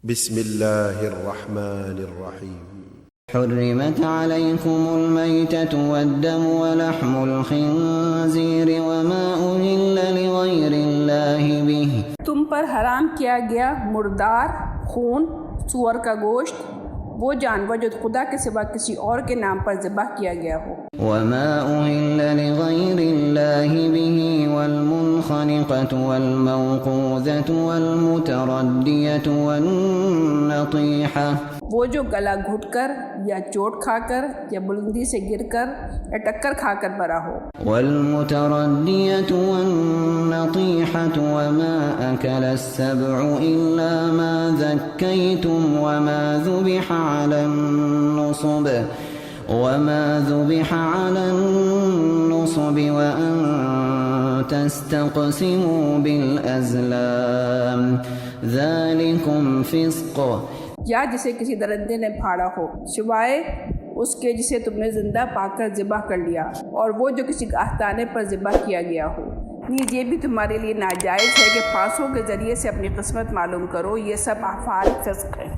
بسم اللہ الرحمن الرحیم۔ حرمت علیکم المیتۃ والدم ولحم الخنزیر وما أهل لغیر اللہ بہ، تم پر حرام کیا گیا مردار، خون، سور کا گوشت، وہ جانور جو خدا کے سوا کسی اور کے نام پر ذبح کیا گیا ہو، وما أهل لغیر اللہ بہ والمنخنقۃ والموقوذۃ والمتردیۃ والنطیحۃ، وہ جو گلا گھٹ کر یا چوٹ کھا کر یا بلندی سے گر کر یا ٹکر کھا کر مرا ہو، والمتردیۃ والنطیحۃ وما أكل السبع إلا ما ذكيتم وما ذبح على النصب وأن تستقسموا بالأزلام ذلكم فسق، یا جسے کسی درندے نے پھاڑا ہو سوائے اس کے جسے تم نے زندہ پا کر ذبح کر لیا، اور وہ جو کسی آستانے پر ذبح کیا گیا ہو، نیز یہ بھی تمہارے لیے ناجائز ہے کہ پاسوں کے ذریعے سے اپنی قسمت معلوم کرو، یہ سب افعال فسق ہے۔